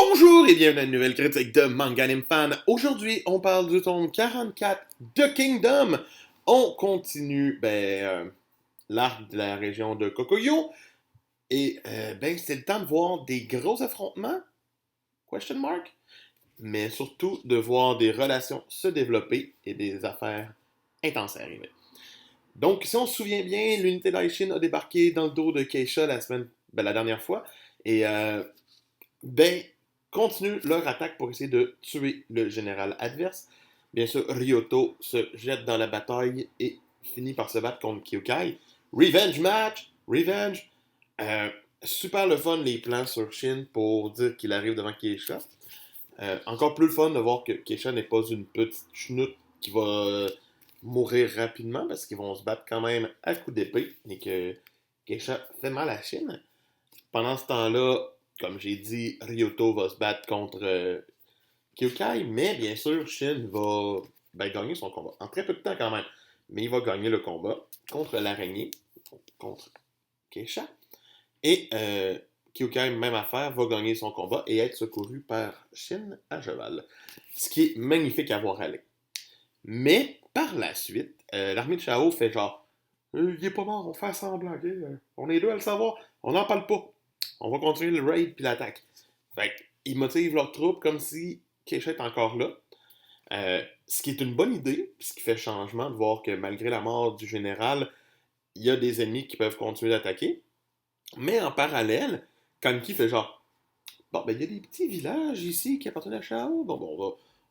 Bonjour et bienvenue à une nouvelle critique de Manga Anime Fan. Aujourd'hui, on parle du tome 44 de Kingdom. On continue l'arc de la région de Kokoyo. Et c'est le temps de voir des gros affrontements? Question mark? Mais surtout de voir des relations se développer et des affaires intenses arriver. Donc, si on se souvient bien, l'unité d'Aishin a débarqué dans le dos de Keisha la dernière fois. Et ben, continuent leur attaque pour essayer de tuer le général adverse. Bien sûr, Ryoto se jette dans la bataille et finit par se battre contre Kyokai. Revenge match! Revenge! Euh, Super le fun les plans sur Shin pour dire qu'il arrive devant Keisha. Encore plus le fun de voir que Keisha n'est pas une petite chenoute qui va mourir rapidement parce qu'ils vont se battre quand même à coups d'épée et que Keisha fait mal à Shin. Pendant ce temps-là, comme j'ai dit, Ryoto va se battre contre Kyokai, mais bien sûr, Shin va gagner son combat. En très peu de temps quand même. Mais il va gagner le combat contre l'araignée, contre Keisha. Et Kyokai, même affaire, va gagner son combat et être secouru par Shin à cheval. Ce qui est magnifique à voir aller. Mais par la suite, l'armée de Chao fait genre il est pas mort, on fait semblant, ok? On est deux à le savoir, on n'en parle pas. On va continuer le raid puis l'attaque. Fait ils motivent leurs troupes comme si Keisha est encore là. Ce qui est une bonne idée, ce qui fait changement de voir que malgré la mort du général, il y a des ennemis qui peuvent continuer d'attaquer. Mais en parallèle, Kanki fait genre bon, il y a des petits villages ici qui appartiennent à Chao.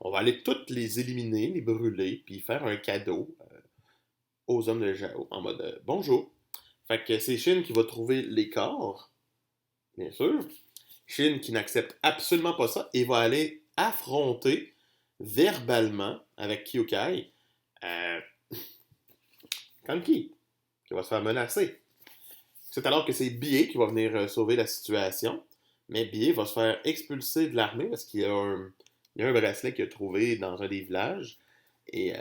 On va aller toutes les éliminer, les brûler, puis faire un cadeau aux hommes de Chao en mode bonjour. Fait que c'est Shin qui va trouver les corps, bien sûr. Shin qui n'accepte absolument pas ça et va aller affronter verbalement avec Kyokai euh, Kanki, qui va se faire menacer. C'est alors que c'est Bie qui va venir sauver la situation, mais Bie va se faire expulser de l'armée parce qu'il y a un bracelet qu'il a trouvé dans un des villages et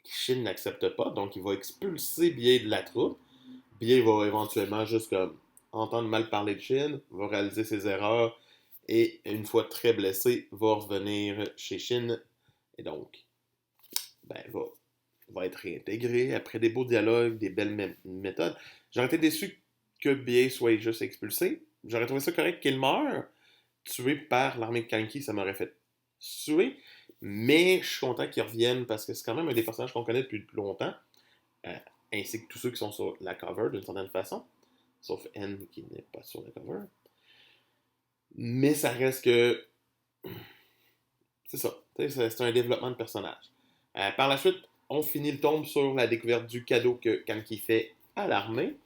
Shin n'accepte pas, donc il va expulser Bie de la troupe. Bie va éventuellement juste comme entendre mal parler de Shin, va réaliser ses erreurs et une fois très blessé, va revenir chez Shin et donc va être réintégré après des beaux dialogues, des belles méthodes. J'aurais été déçu que Bie soit juste expulsé. J'aurais trouvé ça correct qu'il meure, tué par l'armée de Kanki, ça m'aurait fait tuer. Mais je suis content qu'il revienne parce que c'est quand même un des personnages qu'on connaît depuis plus longtemps, euh, ainsi que tous ceux qui sont sur la cover d'une certaine façon, sauf N qui n'est pas sur la cover. Mais ça reste que. C'est ça. C'est un développement de personnage. Par la suite, on finit le tome sur la découverte du cadeau que Kanki fait à l'armée,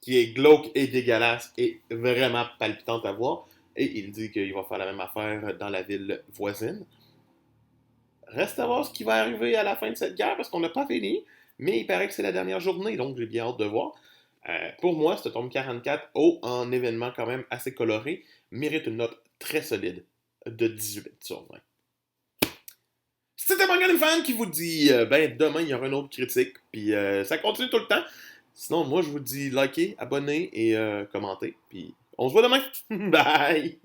qui est glauque et dégueulasse et vraiment palpitante à voir. Et il dit qu'il va faire la même affaire dans la ville voisine. Reste à voir ce qui va arriver à la fin de cette guerre parce qu'on n'a pas fini. Mais il paraît que c'est la dernière journée, donc j'ai bien hâte de voir. Pour moi, ce tome 44, en événement quand même assez coloré, mérite une note très solide de 18 sur 20. C'était Manga Fan qui vous dit demain il y aura une autre critique, puis ça continue tout le temps. Sinon, moi je vous dis likez, abonnez et commentez, puis on se voit demain. Bye!